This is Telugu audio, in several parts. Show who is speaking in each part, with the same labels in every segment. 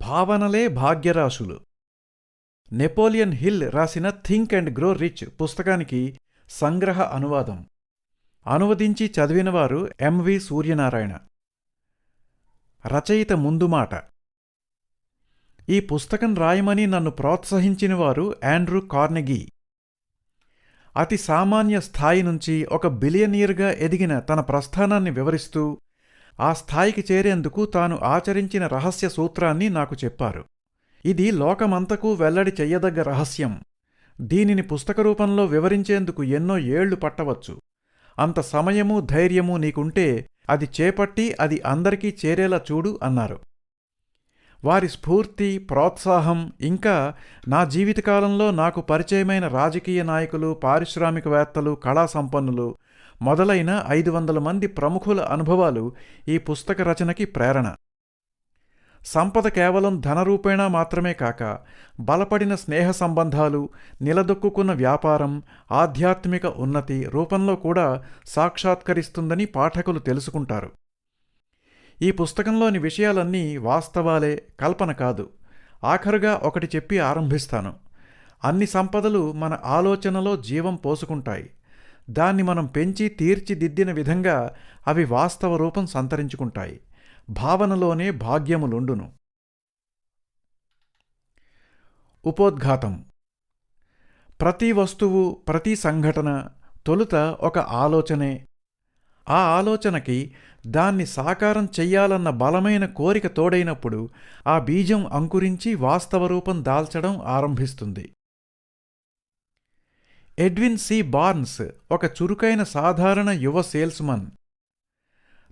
Speaker 1: భావనలే భాగ్యరాశులు. నెపోలియన్ హిల్ రాసిన థింక్ అండ్ గ్రో రిచ్ పుస్తకానికి సంగ్రహ అనువాదం. అనువదించి చదివినవారు ఎంవి సూర్యనారాయణ. రచయిత ముందుమాట. ఈ పుస్తకం రాయమని నన్ను ప్రోత్సహించినవారు ఆండ్రూ కార్నెగీ. అతి సామాన్య స్థాయి నుంచి ఒక బిలియనీర్గా ఎదిగిన తన ప్రస్థానాన్ని వివరిస్తూ ఆ స్థాయికి చేరేందుకు తాను ఆచరించిన రహస్య సూత్రాన్ని నాకు చెప్పారు. ఇది లోకమంతకూ వెల్లడి చెయ్యదగ్గ రహస్యం. దీనిని పుస్తక రూపంలో వివరించేందుకు ఎన్నో ఏళ్లు పట్టవచ్చు. అంత సమయమూ ధైర్యమూ నీకుంటే అది చేపట్టి అది అందరికీ చేరేలా చూడు అన్నారు. వారి స్ఫూర్తి, ప్రోత్సాహం, ఇంకా నా జీవితకాలంలో నాకు పరిచయమైన రాజకీయ నాయకులు, పారిశ్రామికవేత్తలు, కళా సంపన్నులు మొదలైన 500 మంది ప్రముఖుల అనుభవాలు ఈ పుస్తక రచనకి ప్రేరణ. సంపద కేవలం ధనరూపేణా మాత్రమే కాక బలపడిన స్నేహ సంబంధాలు, నిలదొక్కున్న వ్యాపారం, ఆధ్యాత్మిక ఉన్నతి రూపంలో కూడా సాక్షాత్కరిస్తుందని పాఠకులు తెలుసుకుంటారు. ఈ పుస్తకంలోని విషయాలన్నీ వాస్తవాలే, కల్పన కాదు. ఆఖరుగా ఒకటి చెప్పి ఆరంభిస్తాను. అన్ని సంపదలు మన ఆలోచనలో జీవం పోసుకుంటాయి. దాన్ని మనం పెంచి తీర్చిదిద్దిన విధంగా అవి వాస్తవ రూపం సంతరించుకుంటాయి. భావనలోనే భాగ్యములుండును. ఉపోద్ఘాతం. ప్రతి వస్తువు, ప్రతి సంఘటన తొలుత ఒక ఆలోచనే. ఆ ఆలోచనకి దాన్ని సాకారం చెయ్యాలన్న బలమైన కోరిక తోడైనప్పుడు ఆ బీజం అంకురించి వాస్తవ రూపం దాల్చడం ఆరంభిస్తుంది. Edwin C. బార్న్స్ ఒక చురుకైన సాధారణ యువ సేల్స్మన్.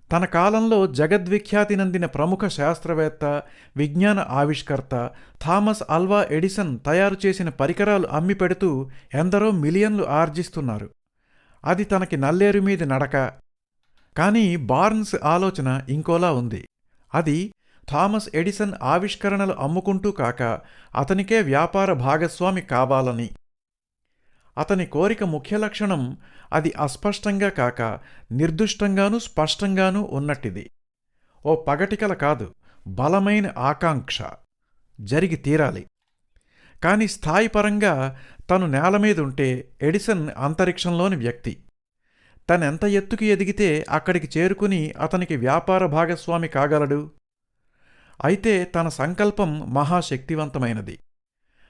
Speaker 1: తన కాలంలో జగద్విఖ్యాతి నందిన ప్రముఖ శాస్త్రవేత్త, విజ్ఞాన ఆవిష్కర్త థామస్ ఆల్వా ఎడిసన్ తయారు చేసిన పరికరాలు అమ్మి పెడుతూ ఎందరో మిలియన్లు ఆర్జిస్తున్నారు. అది తనకి నల్లేరుమీది నడక. కానీ బార్న్స్ ఆలోచన ఇంకోలా ఉంది. అది థామస్ ఎడిసన్ ఆవిష్కరణలు అమ్ముకుంటూ కాక అతనికే వ్యాపార భాగస్వామి కావాలని. అతని కోరిక ముఖ్య లక్షణం అది అస్పష్టంగా కాక నిర్దుష్టంగానూ స్పష్టంగానూ ఉన్నట్టిది. ఓ పగటికల కాదు, బలమైన ఆకాంక్ష. జరిగి తీరాలి. కాని స్థాయిపరంగా తను నేలమీదుంటే ఎడిసన్ అంతరిక్షంలోని వ్యక్తి. తనెంత ఎత్తుకి ఎదిగితే అక్కడికి చేరుకుని అతనికి వ్యాపార భాగస్వామి కాగలడు? అయితే తన సంకల్పం మహాశక్తివంతమైనది.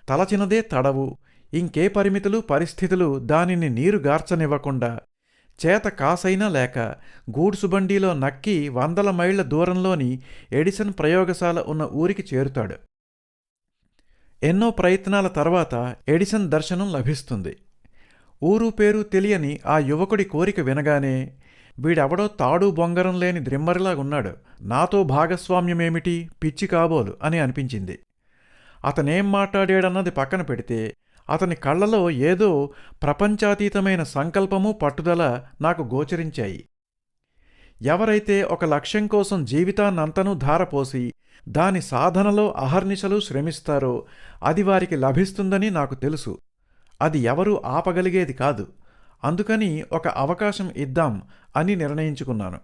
Speaker 1: తలచినదే తడవు. ఇంకే పరిమితులు, పరిస్థితులు దానిని నీరుగార్చనివ్వకుండా చేత కాసైనా లేక గూడ్సుబండీలో నక్కి 100 మైళ్ల దూరంలోని ఎడిసన్ ప్రయోగశాల ఉన్న ఊరికి చేరుతాడు. ఎన్నో ప్రయత్నాల తర్వాత ఎడిసన్ దర్శనం లభిస్తుంది. ఊరు పేరు తెలియని ఆ యువకుడి కోరిక వినగానే, వీడెవడో తాడు బొంగరం లేని ద్రిమ్మరిలాగున్నాడు, నాతో భాగస్వామ్యమేమిటి, పిచ్చి కాబోలు అని అనిపించింది. అతనేం మాట్లాడాడన్నది పక్కన పెడితే అతని కళ్లలో ఏదో ప్రపంచాతీతమైన సంకల్పము, పట్టుదల నాకు గోచరించాయి. ఎవరైతే ఒక లక్ష్యం కోసం జీవితాన్నంతనూ ధారపోసి దాని సాధనలో అహర్నిశలు శ్రమిస్తారో అది వారికి లభిస్తుందని నాకు తెలుసు. అది ఎవరూ ఆపగలిగేది కాదు. అందుకని ఒక అవకాశం ఇద్దాం అని నిర్ణయించుకున్నాను.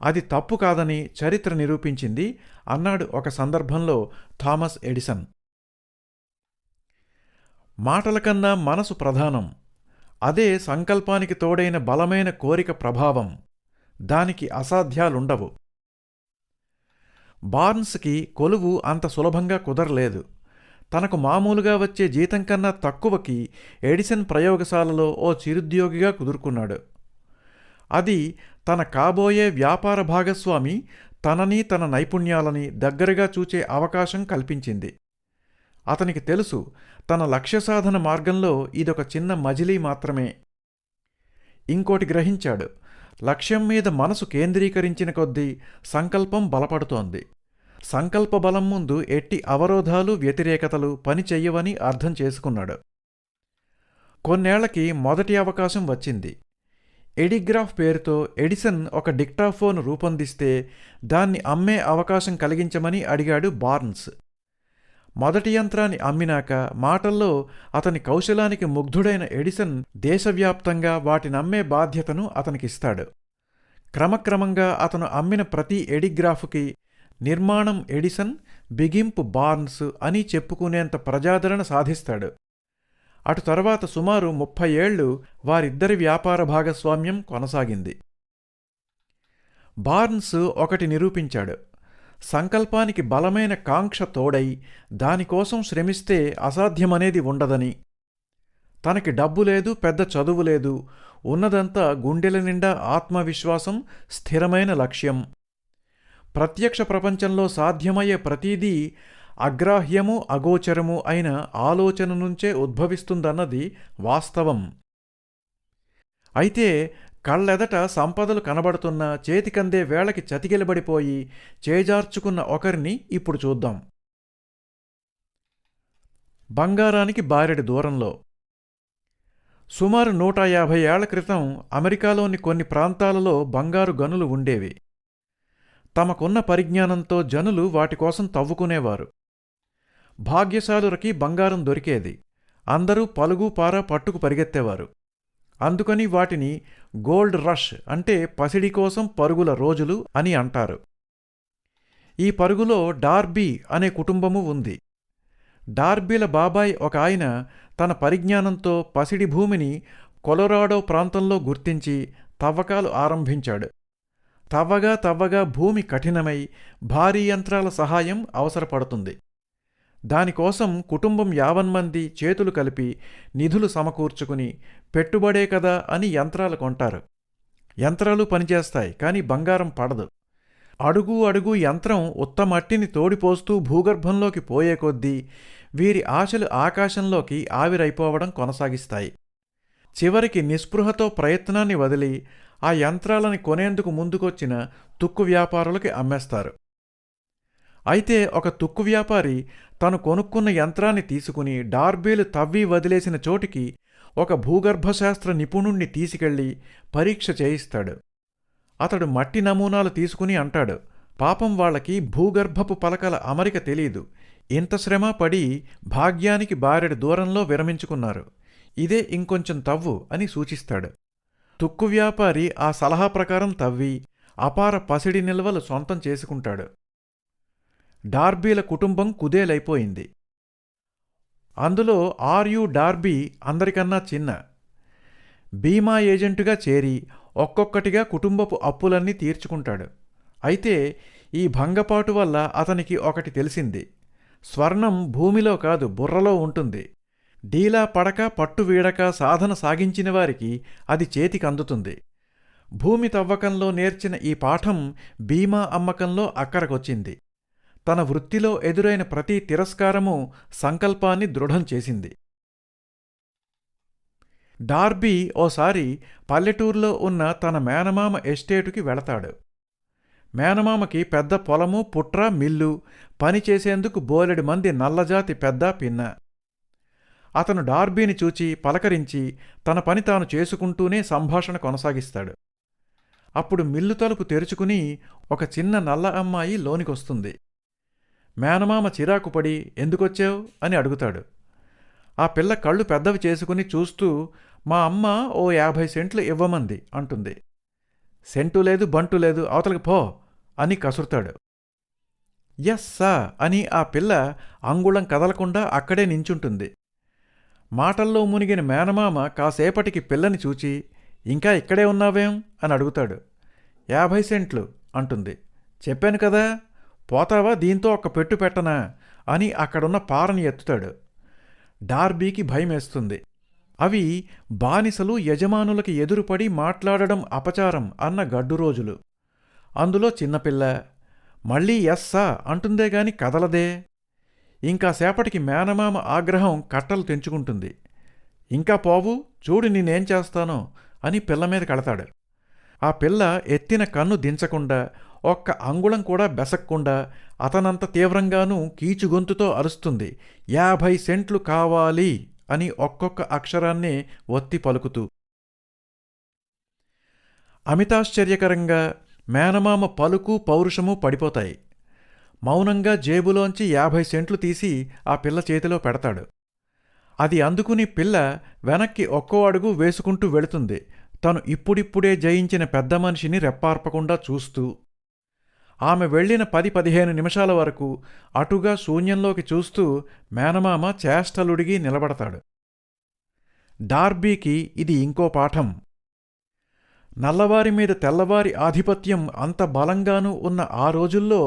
Speaker 1: అది తప్పు కాదని చరిత్ర నిరూపించింది అన్నాడు ఒక సందర్భంలో థామస్ ఎడిసన్. మాటల కన్నా మనసు ప్రధానం. అదే సంకల్పానికి తోడైన బలమైన కోరిక ప్రభావం. దానికి అసాధ్యాలుండవు. బార్న్స్కి కొలువు అంత సులభంగా కుదరలేదు. తనకు మామూలుగా వచ్చే జీతం కన్నా తక్కువకి ఎడిసన్ ప్రయోగశాలలో ఓ చిరుద్యోగిగా కుదురుకున్నాడు. అది తన కాబోయే వ్యాపార భాగస్వామి తనని, తన నైపుణ్యాలని దగ్గరగా చూచే అవకాశం కల్పించింది. అతనికి తెలుసు, తన లక్ష్యసాధన మార్గంలో ఇదొక చిన్న మజిలీ మాత్రమే. ఇంకోటి గ్రహించాడు. లక్ష్యం మీద మనసు కేంద్రీకరించిన కొద్దీ సంకల్పం బలపడుతోంది. సంకల్ప బలం ముందు ఎట్టి అవరోధాలు, వ్యతిరేకతలు పని చెయ్యవని అర్థం చేసుకున్నాడు. కొన్నేళ్లకి మొదటి అవకాశం వచ్చింది. ఎడిగ్రాఫ్ పేరుతో ఎడిసన్ ఒక డిక్టాఫోన్ రూపొందిస్తే దాన్ని అమ్మే అవకాశం కలిగించమని అడిగాడు బార్న్స్. మొదటి యంత్రాన్ని అమ్మినాక మాటల్లో అతని కౌశలానికి ముగ్ధుడైన ఎడిసన్ దేశవ్యాప్తంగా వాటినమ్మే బాధ్యతను అతనికిస్తాడు. క్రమక్రమంగా అతను అమ్మిన ప్రతి ఎడిగ్రాఫ్కి నిర్మాణం ఎడిసన్, బిగింపు బార్న్స్ అని చెప్పుకునేంత ప్రజాదరణ సాధిస్తాడు. అటు తర్వాత సుమారు 30 ఏళ్లు వారిద్దరి వ్యాపార భాగస్వామ్యం కొనసాగింది. బార్న్స్ ఒకటి నిరూపించాడు: సంకల్పానికి బలమైన కాంక్ష తోడై దానికోసం శ్రమిస్తే అసాధ్యమనేది ఉండదని. తనకి డబ్బు లేదు, పెద్ద చదువు లేదు, ఉన్నదంతా గుండెల నిండా ఆత్మవిశ్వాసం, స్థిరమైన లక్ష్యం. ప్రత్యక్ష ప్రపంచంలో సాధ్యమయ్యే ప్రతీదీ అగ్రాహ్యము, అగోచరము అయిన ఆలోచన నుంచే ఉద్భవిస్తుందన్నది వాస్తవం. అయితే కళ్ళెదట సంపదలు కనబడుతున్న చేతికందే వేళకి చతికిలబడిపోయి చేజార్చుకున్న ఒకరిని ఇప్పుడు చూద్దాం. బంగారానికి బారెడు దూరంలో. సుమారు 150 ఏళ్ల క్రితం అమెరికాలోని కొన్ని ప్రాంతాలలో బంగారు గనులు ఉండేవి. తమకున్న పరిజ్ఞానంతో జనులు వాటికోసం తవ్వుకునేవారు. భాగ్యశాలురకి బంగారం దొరికేది. అందరూ పలుగు పార పట్టుకు పరిగెత్తేవారు. అందుకని వాటిని గోల్డ్ రష్, అంటే పసిడి కోసం పరుగుల రోజులు అని అంటారు. ఈ పరుగులో డార్బీ అనే కుటుంబము ఉంది. డార్బీల బాబాయ్ ఒక ఆయన తన పరిజ్ఞానంతో పసిడి భూమిని కొలరాడో ప్రాంతంలో గుర్తించి తవ్వకాలు ఆరంభించాడు. తవ్వగా భూమి కఠినమై భారీ యంత్రాల సహాయం అవసరపడుతుంది. దానికోసం కుటుంబం 50 మంది చేతులు కలిపి నిధులు సమకూర్చుకుని పెట్టుబడే కదా అని యంత్రాలు కొంటారు. యంత్రాలు పనిచేస్తాయి, కానీ బంగారం పడదు. అడుగు అడుగు యంత్రం ఉత్తమట్టిని తోడిపోస్తూ భూగర్భంలోకి పోయే కొద్దీ వీరి ఆశలు ఆకాశంలోకి ఆవిరైపోవడం కొనసాగిస్తాయి. చివరికి నిస్పృహతో ప్రయత్నాన్ని వదిలి ఆ యంత్రాలని కొనేందుకు ముందుకొచ్చిన తుక్కు వ్యాపారులకి అమ్మేస్తారు. అయితే ఒక తుక్కు వ్యాపారి తను కొనుక్కున్న యంత్రాన్ని తీసుకుని డార్బీలు తవ్వి వదిలేసిన చోటికి ఒక భూగర్భశాస్త్ర నిపుణుణ్ణి తీసుకెళ్లి పరీక్ష చేయిస్తాడు. అతడు మట్టి నమూనాలు తీసుకుని అంటాడు: పాపం వాళ్ళకి భూగర్భపు పలకల అమరిక తెలీదు. ఇంత శ్రమ పడి భాగ్యానికి బారెడు దూరంలో విరమించుకున్నారు. ఇదే ఇంకొంచెం తవ్వు అని సూచిస్తాడు. తుక్కు వ్యాపారి ఆ సలహా ప్రకారం తవ్వి అపార పసిడి నిల్వలు సొంతం చేసుకుంటాడు. డార్బీల కుటుంబం కుదేలైపోయింది. అందులో ఆర్యు డార్బీ అందరికన్నా చిన్న. బీమా ఏజెంటుగా చేరి ఒక్కొక్కటిగా కుటుంబపు అప్పులన్నీ తీర్చుకుంటాడు. అయితే ఈ భంగపాటు వల్ల అతనికి ఒకటి తెలిసింది: స్వర్ణం భూమిలో కాదు, బుర్రలో ఉంటుంది. డీలా పడక పట్టు వీడక సాధన సాగించిన వారికి అది చేతికందుతుంది. భూమి తవ్వకంలో నేర్చిన ఈ పాఠం బీమా అమ్మకంలో అక్కరకొచ్చింది. తన వృత్తిలో ఎదురైన ప్రతి తిరస్కారము సంకల్పాన్ని దృఢం చేసింది. డార్బీ ఓసారి పల్లెటూరులో ఉన్న తన మేనమామ ఎస్టేటుకి వెళతాడు. మేనమామకి పెద్ద పొలము, పుట్ర, మిల్లు, పనిచేసేందుకు బోలెడు మంది నల్లజాతి పెద్ద పిన్న. అతను డార్బీని చూచి పలకరించి తన పని తాను చేసుకుంటూనే సంభాషణ కొనసాగిస్తాడు. అప్పుడు మిల్లు తలుపు తెరుచుకుని ఒక చిన్న నల్ల అమ్మాయి లోనికొస్తుంది. మేనమామ చిరాకుపడి ఎందుకొచ్చావు అని అడుగుతాడు. ఆ పిల్ల కళ్ళు పెద్దవి చేసుకుని చూస్తూ, మా అమ్మ ఓ 50 సెంట్లు ఇవ్వమంది అంటుంది. సెంటు లేదు, బంటు లేదు, అవతలకి పో అని కసురుతాడు. యస్సా అని ఆ పిల్ల అంగుళం కదలకుండా అక్కడే నించుంటుంది. మాటల్లో మునిగిన మేనమామ కాసేపటికి పిల్లని చూచి, ఇంకా ఇక్కడే ఉన్నావేం అని అడుగుతాడు. 50 సెంట్లు అంటుంది. చెప్పాను కదా, పోతావా, దీంతో ఒక్క పెట్టు పెట్టనా అని అక్కడున్న పారని ఎత్తుతాడు. డార్బీకి భయమేస్తుంది. అవి బానిసలు యజమానులకి ఎదురుపడి మాట్లాడడం అపచారం అన్న గడ్డు రోజులు. అందులో చిన్నపిల్ల మళ్ళీ ఎస్సా అంటుందే గాని కదలదే. ఇంకాసేపటికి మేనమామ ఆగ్రహం కట్టలు తెంచుకుంటుంది. ఇంకా పోవు, చూడు నేనేం చేస్తానో అని పిల్ల మీద కడతాడు. ఆ పిల్ల ఎత్తిన కన్ను దించకుండా, ఒక్క అంగుళం కూడా బెసక్కుండా అతనంత తీవ్రంగానూ కీచుగొంతుతో అరుస్తుంది, 50 సెంట్లు కావాలి అని ఒక్కొక్క అక్షరాన్నే ఒత్తి పలుకుతూ. అమితాశ్చర్యకరంగా మేనమామ పలుకు పౌరుషము పడిపోతాయి. మౌనంగా జేబులోంచి 50 సెంట్లు తీసి ఆ పిల్ల చేతిలో పెడతాడు. అది అందుకుని పిల్ల వెనక్కి ఒక్కో అడుగు వేసుకుంటూ వెళుతుంది, తను ఇప్పుడిప్పుడే జయించిన పెద్ద మనిషిని రెప్పార్పకుండా చూస్తూ. ఆమె వెళ్ళిన 10-15 నిమిషాల వరకు అటుగా శూన్యంలోకి చూస్తూ మేనమామ చేష్టలుడిగి నిలబడతాడు. డార్బీకి ఇది ఇంకో పాఠం. నల్లవారి మీద తెల్లవారి ఆధిపత్యం అంత బలంగానూ ఉన్న ఆ రోజుల్లో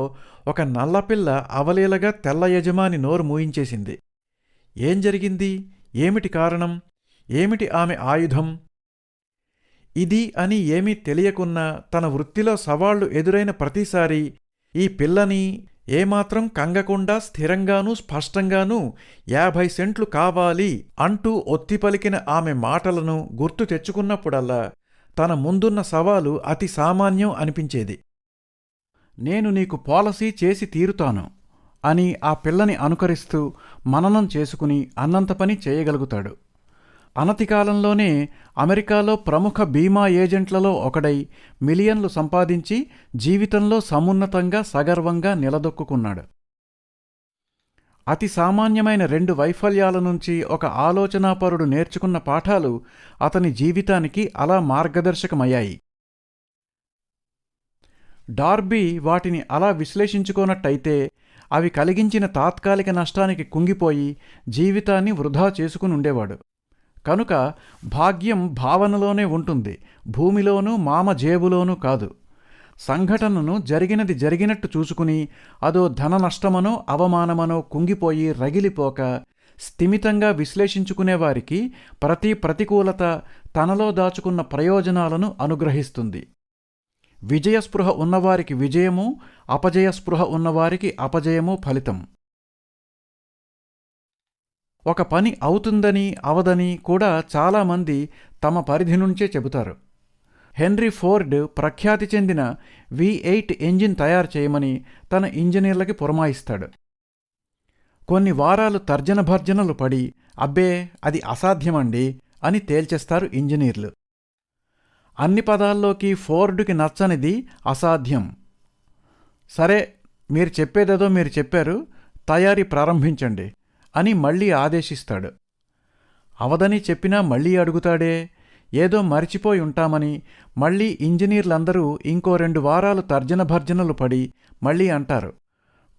Speaker 1: ఒక నల్లపిల్ల అవలీలగా తెల్ల యజమాని నోరు మూయించేసింది. ఏం జరిగింది? ఏమిటి కారణం? ఏమిటి ఆమె ఆయుధం? ఇది అని ఏమీ తెలియకున్నా తన వృత్తిలో సవాళ్లు ఎదురైన ప్రతిసారీ ఈ పిల్లని ఏమాత్రం కంగకుండా స్థిరంగానూ స్పష్టంగానూ 50 సెంట్లు కావాలి అంటూ ఒత్తిపలికిన ఆమె మాటలను గుర్తు తెచ్చుకున్నప్పుడల్లా తన ముందున్న సవాలు అతి సామాన్యం అనిపించేది. నేను నీకు పాలసీ చేసి తీరుతాను అని ఆ పిల్లని అనుకరిస్తూ మననం చేసుకుని అన్నంత పని చేయగలుగుతాడు. అనతికాలంలోనే అమెరికాలో ప్రముఖ బీమా ఏజెంట్లలో ఒకడై మిలియన్లు సంపాదించి జీవితంలో సమున్నతంగా సగర్వంగా నిలదొక్కున్నాడు. అతి సామాన్యమైన 2 వైఫల్యాల నుంచి ఒక ఆలోచనాపరుడు నేర్చుకున్న పాఠాలు అతని జీవితానికి అలా మార్గదర్శకమయ్యాయి. డార్బీ వాటిని అలా విశ్లేషించుకోనట్టయితే అవి కలిగించిన తాత్కాలిక నష్టానికి కుంగిపోయి జీవితాన్ని వృధా చేసుకునుండేవాడు. కనుక భాగ్యం భావనలోనే ఉంటుంది, భూమిలోనూ మామ జేబులోనూ కాదు. సంఘటనను జరిగినది జరిగినట్టు చూసుకుని అదో ధన నష్టమనో అవమానమనో కుంగిపోయి రగిలిపోక స్థిమితంగా విశ్లేషించుకునేవారికి ప్రతి ప్రతికూలత తనలో దాచుకున్న ప్రయోజనాలను అనుగ్రహిస్తుంది. విజయస్పృహ ఉన్నవారికి విజయము, అపజయస్పృహ ఉన్నవారికి అపజయము ఫలితం. ఒక పని అవుతుందని అవదని కూడా చాలామంది తమ పరిధి నుంచే చెబుతారు. హెన్రీ ఫోర్డ్ ప్రఖ్యాతి చెందిన V8 ఇంజిన్ తయారు చేయమని తన ఇంజనీర్లకి పురమాయిస్తాడు. కొన్ని వారాలు తర్జన భర్జనలు పడి అబ్బే అది అసాధ్యమండి అని తేల్చేస్తారు ఇంజనీర్లు. అన్ని పదాల్లోకి ఫోర్డుకి నచ్చనిది అసాధ్యం. సరే, మీరు చెప్పేదేదో మీరు చెప్పారు, తయారీ ప్రారంభించండి అని మళ్లీ ఆదేశిస్తాడు. అవదని చెప్పినా మళ్లీ అడుగుతాడే. ఏదో మరిచిపోయి ఉంటామని మళ్లీ ఇంజనీర్లందరూ ఇంకో 2 వారాలు తర్జన భర్జనలు పడి మళ్లీ అంటారు,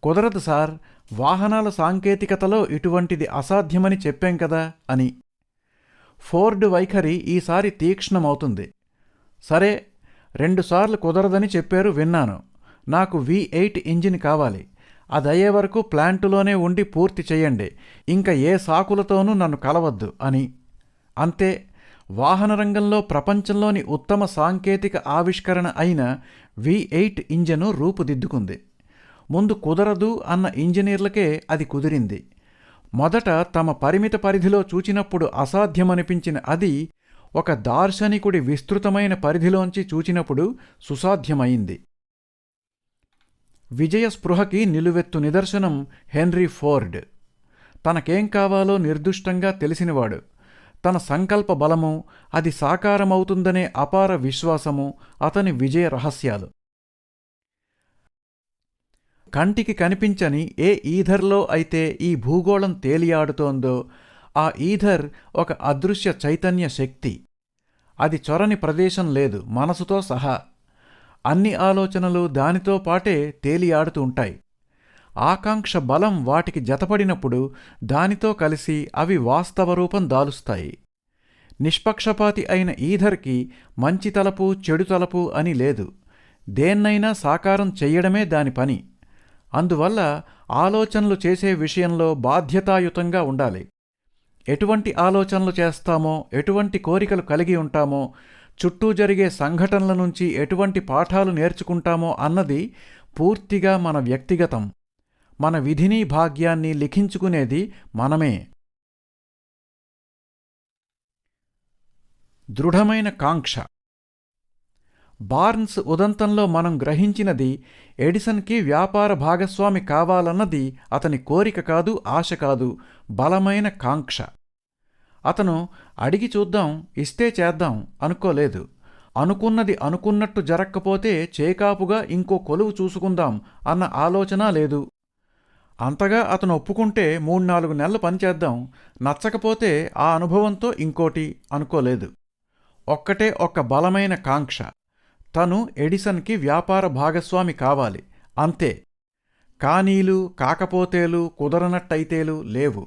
Speaker 1: కుదరదు సార్, వాహనాల సాంకేతికతలో ఇటువంటిది అసాధ్యమని చెప్పాం కదా అని. ఫోర్డ్ వైఖరి ఈసారి తీక్ష్ణమవుతుంది. సరే, 2 సార్లు కుదరదని చెప్పారు, విన్నాను. నాకు V8 ఇంజిన్ కావాలి. అదయ్యే వరకు ప్లాంటులోనే ఉండి పూర్తి చెయ్యండి. ఇంక ఏ సాకులతోనూ నన్ను కలవద్దు అని. అంతే, వాహన రంగంలో ప్రపంచంలోని ఉత్తమ సాంకేతిక ఆవిష్కరణ అయిన V8 ఇంజను రూపుదిద్దుకుంది. ముందు కుదరదు అన్న ఇంజనీర్లకే అది కుదిరింది. మొదట తమ పరిమిత పరిధిలో చూచినప్పుడు అసాధ్యమనిపించిన అది ఒక దార్శనికుడి విస్తృతమైన పరిధిలోంచి చూచినప్పుడు సుసాధ్యమైంది. విజయస్పృహకి నిలువెత్తు నిదర్శనం హెన్రీ ఫోర్డ్. తనకేం కావాలో నిర్దుష్టంగా తెలిసినవాడు. తన సంకల్ప బలము, అది సాకారమవుతుందనే అపార విశ్వాసము అతని విజయ రహస్యాలు. కంటికి కనిపించని ఏ ఈథర్లో అయితే ఈ భూగోళం తేలియాడుతోందో ఆ ఈథర్ ఒక అదృశ్య చైతన్య శక్తి. అది చొరని ప్రదేశం లేదు, మనసుతో సహా. అన్ని ఆలోచనలు దానితో పాటే తేలియాడుతూ ఉంటాయి. ఆకాంక్ష బలం వాటికి జతపడినప్పుడు దానితో కలిసి అవి వాస్తవ రూపం దాలుస్తాయి. నిష్పక్షపాతి అయిన ఈధర్కి మంచి తలపు చెడు తలపు అని లేదు. దేన్నైనా సాకారం చెయ్యడమే దాని పని. అందువల్ల ఆలోచనలు చేసే విషయంలో బాధ్యతాయుతంగా ఉండాలి. ఎటువంటి ఆలోచనలు చేస్తామో, ఎటువంటి కోరికలు కలిగి ఉంటామో, చుట్టూ జరిగే సంఘటనల నుంచి ఎటువంటి పాఠాలు నేర్చుకుంటామో అన్నది పూర్తిగా మన వ్యక్తిగతం. మన విధిని భాగ్యాన్ని లిఖించుకునేది మనమే. దృఢమైన కాంక్ష. బార్న్స్ ఉదంతంలో మనం గ్రహించినది ఎడిసన్కి వ్యాపార భాగస్వామి కావాలన్నది అతని కోరిక కాదు, ఆశ కాదు, బలమైన కాంక్ష. అతను అడిగి చూద్దాం, ఇస్తే చేద్దాం అనుకోలేదు. అనుకున్నది అనుకున్నట్టు జరక్కపోతే చేకాపుగా ఇంకో కొలువు చూసుకుందాం అన్న ఆలోచన లేదు. అంతగా అతను ఒప్పుకుంటే 3-4 నెలలు పనిచేద్దాం, నచ్చకపోతే ఆ అనుభవంతో ఇంకోటి అనుకోలేదు. ఒక్క బలమైన కాంక్ష. తను ఎడిసన్కి వ్యాపార భాగస్వామి కావాలి, అంతే. కానీలు, కాకపోతేలు, కుదరనట్టయితేలు లేవు.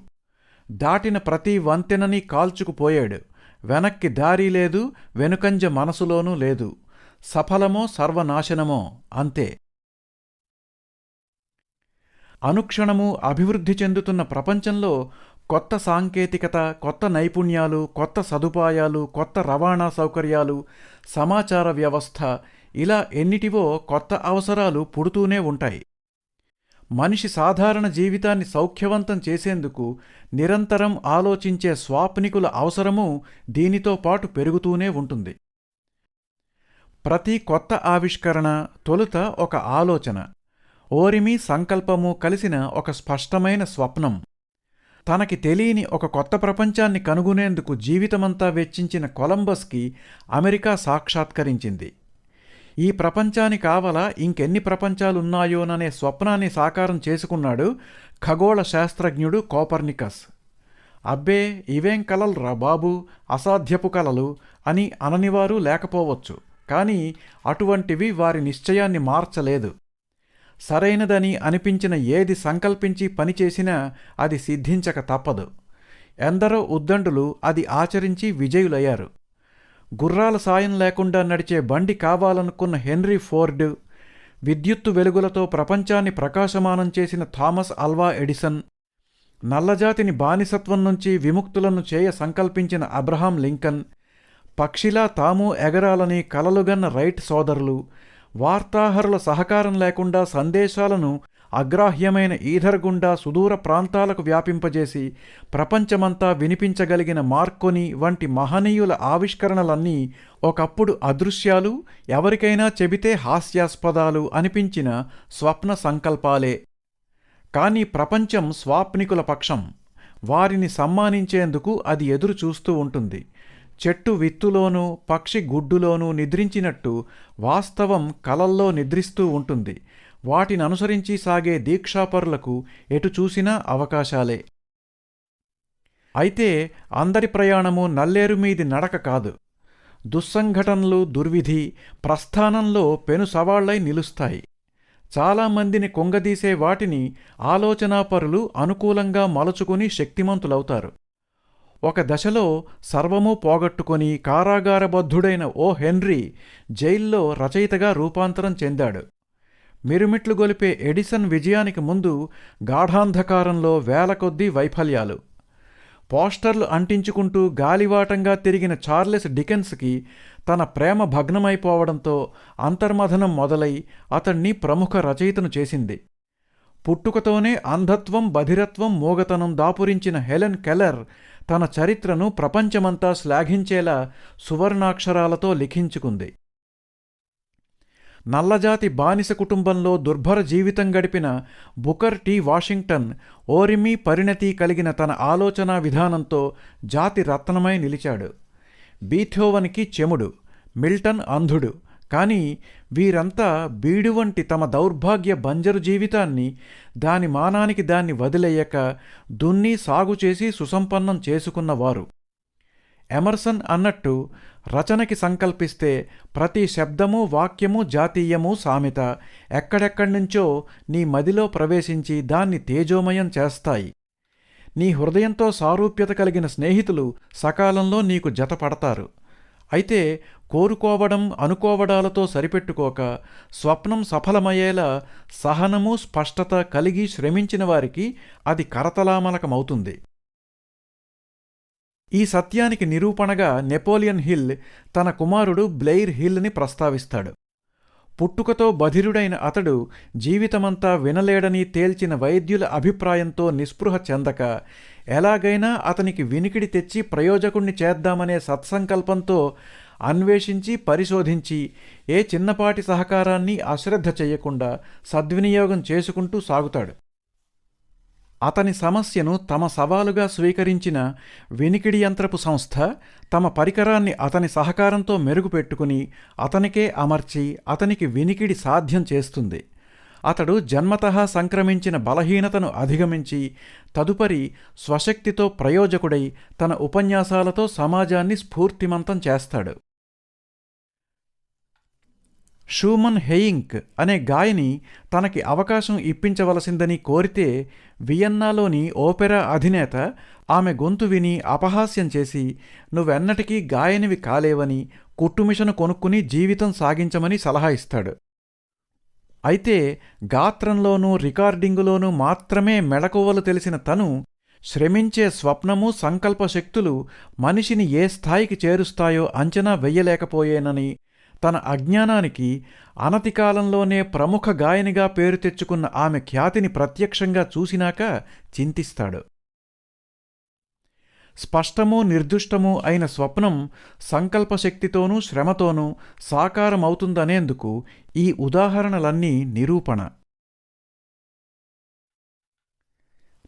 Speaker 1: దాటిన ప్రతి వంతెనని కాల్చుకుపోయాడు. వెనక్కి దారి లేదు, వెనుకంజ మనసులోనూ లేదు. సఫలమో సర్వనాశనమో అంతే. అనుక్షణము అభివృద్ధి చెందుతున్న ప్రపంచంలో కొత్త సాంకేతికత, కొత్త నైపుణ్యాలు, కొత్త సదుపాయాలు, కొత్త రవాణా సౌకర్యాలు, సమాచార వ్యవస్థ, ఇలా ఎన్నిటివో కొత్త అవసరాలు పుడుతూనే ఉంటాయి. మనిషి సాధారణ జీవితాన్ని సౌఖ్యవంతం చేసేందుకు నిరంతరం ఆలోచించే స్వాప్నికుల అవసరమూ దీనితో పాటు పెరుగుతూనే ఉంటుంది. ప్రతి కొత్త ఆవిష్కరణ తొలుత ఒక ఆలోచన, ఓరిమి సంకల్పము కలిసిన ఒక స్పష్టమైన స్వప్నం. తనకి తెలియని ఒక కొత్త ప్రపంచాన్ని కనుగొనేందుకు జీవితమంతా వెచ్చించిన కొలంబస్కి అమెరికా సాక్షాత్కరించింది. ఈ ప్రపంచానికి కావలా ఇంకెన్ని ప్రపంచాలున్నాయోననే స్వప్నాన్ని సాకారం చేసుకున్నాడు ఖగోళ శాస్త్రజ్ఞుడు కోపర్నికస్. అబ్బే, ఇవేం కలల్రా బాబూ, అసాధ్యపు కలలు అని అననివారు లేకపోవచ్చు. కానీ అటువంటివి వారి నిశ్చయాన్ని మార్చలేదు. సరైనదని అనిపించిన ఏది సంకల్పించి పనిచేసినా అది సిద్ధించక తప్పదు. ఎందరో ఉద్దండులు అది ఆచరించి విజయులయ్యారు. గుర్రాల సాయం లేకుండా నడిచే బండి కావాలనుకున్న హెన్రీ ఫోర్డ్, విద్యుత్తు వెలుగులతో ప్రపంచాన్ని ప్రకాశమానం చేసిన థామస్ అల్వా ఎడిసన్, నల్లజాతిని బానిసత్వం నుంచి విముక్తులను చేయ సంకల్పించిన అబ్రహాం లింకన్, పక్షిలా తాము ఎగరాలని కలలుగన్న రైట్ సోదరులు, వార్తాహరుల సహకారం లేకుండా సందేశాలను అగ్రాహ్యమైన ఈథర్ గుండా సుదూర ప్రాంతాలకు వ్యాపింపజేసి ప్రపంచమంతా వినిపించగలిగిన మార్కోని వంటి మహనీయుల ఆవిష్కరణలన్నీ ఒకప్పుడు అదృశ్యాలు, ఎవరికైనా చెబితే హాస్యాస్పదాలు అనిపించిన స్వప్న సంకల్పాలే. కానీ ప్రపంచం స్వాప్నికుల పక్షం. వారిని సమ్మానించేందుకు అది ఎదురు చూస్తూ ఉంటుంది. చెట్టు విత్తులోనూ పక్షి గుడ్డులోనూ నిద్రించినట్టు వాస్తవం కలల్లో నిద్రిస్తూ ఉంటుంది. వాటిని అనుసరించి సాగే దీక్షాపరులకు ఎటు చూసినా అవకాశాలే. అయితే అందరి ప్రయాణము నల్లేరుమీది నడక కాదు. దుస్సంఘటనలు, దుర్విధి ప్రస్థానంలో పెను సవాళ్లై నిలుస్తాయి. చాలామందిని కొంగదీసే వాటిని ఆలోచనాపరులు అనుకూలంగా మలుచుకుని శక్తిమంతులవుతారు. ఒక దశలో సర్వమూ పోగొట్టుకొని కారాగారబద్ధుడైన ఓ హెన్రీ జైల్లో రచయితగా రూపాంతరం చెందాడు. మిరుమిట్లు గొలిపే ఎడిసన్ విజయానికి ముందు గాఢాంధకారంలో వేలకొద్దీ వైఫల్యాలు. పోస్టర్లు అంటించుకుంటూ గాలివాటంగా తిరిగిన చార్లెస్ డికెన్స్కి తన ప్రేమ భగ్నమైపోవడంతో అంతర్మథనం మొదలై అతణ్ణి ప్రముఖ రచయితను చేసింది. పుట్టుకతోనే అంధత్వం, బధిరత్వం, మూగతనం దాపురించిన హెలెన్ కెల్లర్ తన చరిత్రను ప్రపంచమంతా శ్లాఘించేలా సువర్ణాక్షరాలతో లిఖించుకుంది. నల్లజాతి బానిస కుటుంబంలో దుర్భర జీవితం గడిపిన బుకర్ టి వాషింగ్టన్ ఓరిమి, పరిణతి కలిగిన తన ఆలోచనా విధానంతో జాతి రత్నమై నిలిచాడు. బీథోవన్కి చెముడు, మిల్టన్ అంధుడు. కానీ వీరంతా బీడు వంటి తమ దౌర్భాగ్య బంజరు జీవితాన్ని దాని మానానికి దాన్ని వదిలేయక దున్ని సాగుచేసి సుసంపన్నం చేసుకున్నవారు. ఎమర్సన్ అన్నట్టు రచనకి సంకల్పిస్తే ప్రతి శబ్దము, వాక్యము జాతీయము, సామెత ఎక్కడెక్కడ్నుంచో నీ మదిలో ప్రవేశించి దాన్ని తేజోమయం చేస్తాయి. నీ హృదయంతో సారూప్యత కలిగిన స్నేహితులు సకాలంలో నీకు జతపడతారు. అయితే కోరుకోవడం, అనుకోవడాలతో సరిపెట్టుకోక స్వప్నం సఫలమయ్యేలా సహనము, స్పష్టత కలిగి శ్రమించిన వారికి అది కరతలామలకమవుతుంది. ఈ సత్యానికి నిరూపణగా నెపోలియన్ హిల్ తన కుమారుడు బ్లెయిర్ హిల్ని ప్రస్తావిస్తాడు. పుట్టుకతో బధిరుడైన అతడు జీవితమంతా వినలేడని తేల్చిన వైద్యుల అభిప్రాయంతో నిస్పృహ చెందక ఎలాగైనా అతనికి వినికిడి తెచ్చి ప్రయోజకుణ్ణి చేద్దామనే సత్సంకల్పంతో అన్వేషించి, పరిశోధించి ఏ చిన్నపాటి సహకారాన్ని అశ్రద్ధ చెయ్యకుండా సద్వినియోగం చేసుకుంటూ సాగుతాడు. అతని సమస్యను తమ సవాలుగా స్వీకరించిన వినికిడి యంత్రపు సంస్థ తమ పరికరాన్ని అతని సహకారంతో మెరుగుపెట్టుకుని అతనికే అమర్చి అతనికి వినికిడి సాధ్యం చేస్తుంది. అతడు జన్మతః సంక్రమించిన బలహీనతను అధిగమించి తదుపరి స్వశక్తితో ప్రయోజకుడై తన ఉపన్యాసాలతో సమాజాన్ని స్ఫూర్తిమంతం చేస్తాడు. షూమన్ హెయింక్ అనే గాయని తనకి అవకాశం ఇప్పించవలసిందని కోరితే వియన్నాలోని ఓపెరా అధినేత ఆమె గొంతు విని అపహాస్యం చేసి నువ్వెన్నటికీ గాయనివి కాలేవని కుట్టుమిషను కొనుక్కుని జీవితం సాగించమని సలహా ఇస్తాడు. అయితే గాత్రంలోనూ రికార్డింగులోనూ మాత్రమే మెళకువలు తెలిసిన తను శ్రమించే స్వప్నము సంకల్పశక్తులు మనిషిని ఏ స్థాయికి చేరుస్తాయో అంచనా వెయ్యలేకపోయేనని, తన అజ్ఞానానికి అనతికాలంలోనే ప్రముఖ గాయనిగా పేరు తెచ్చుకున్న ఆమె ఖ్యాతిని ప్రత్యక్షంగా చూసినాక చింతిస్తాడు. స్పష్టమూ నిర్దుష్టమూ అయిన స్వప్నం సంకల్పశక్తితోనూ శ్రమతోనూ సాకారమవుతుందనేందుకు ఈ ఉదాహరణలన్నీ నిరూపణ.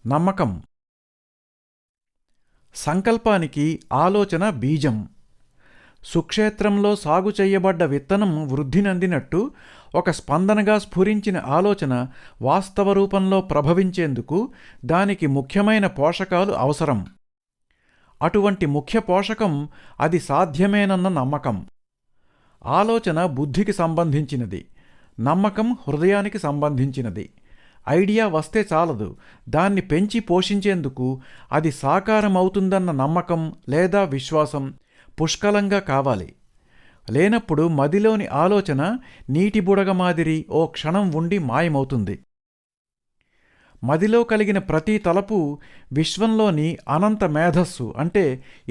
Speaker 1: నమ్మకం. సంకల్పానికి ఆలోచన బీజం. సుక్షేత్రంలో సాగు చెయ్యబడ్డ విత్తనం వృద్ధినందినట్టు ఒక స్పందనగా స్ఫురించిన ఆలోచన వాస్తవ రూపంలో ప్రభవించేందుకు దానికి ముఖ్యమైన పోషకాలు అవసరం. అటువంటి ముఖ్య పోషకం అది సాధ్యమేనన్న నమ్మకం. ఆలోచన బుద్ధికి సంబంధించినది, నమ్మకం హృదయానికి సంబంధించినది. ఐడియా వస్తే చాలదు, దాన్ని పెంచి పోషించేందుకు అది సాకారమవుతుందన్న నమ్మకం లేదా విశ్వాసం పుష్కలంగా కావాలి. లేనప్పుడు మదిలోని ఆలోచన నీటి బుడగ మాదిరి ఓ క్షణం ఉండి మాయమవుతుంది. మదిలో కలిగిన ప్రతి తలపు విశ్వంలోని అనంత మేధస్సు అంటే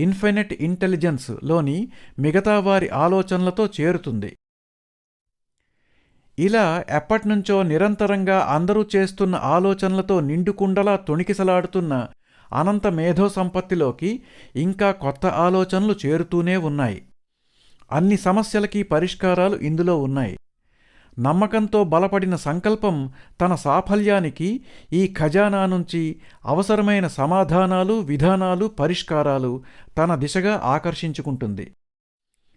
Speaker 1: ఇన్ఫైనైట్ ఇంటెలిజెన్స్ లోని మిగతా వారి ఆలోచనలతో చేరుతుంది. ఇలా ఎప్పటినుంచో నిరంతరంగా అందరూ చేస్తున్న ఆలోచనలతో నిండుకుండలా తొణికిసలాడుతున్న అనంత మేధో సంపత్తిలోకి ఇంకా కొత్త ఆలోచనలు చేరుతూనే ఉన్నాయి. అన్ని సమస్యలకి పరిష్కారాలు ఇందులో ఉన్నాయి. నమ్మకంతో బలపడిన సంకల్పం తన సాఫల్యానికి ఈ ఖజానా నుంచి అవసరమైన సమాధానాలు, విధానాలు, పరిష్కారాలు తన దిశగా ఆకర్షించుకుంటుంది.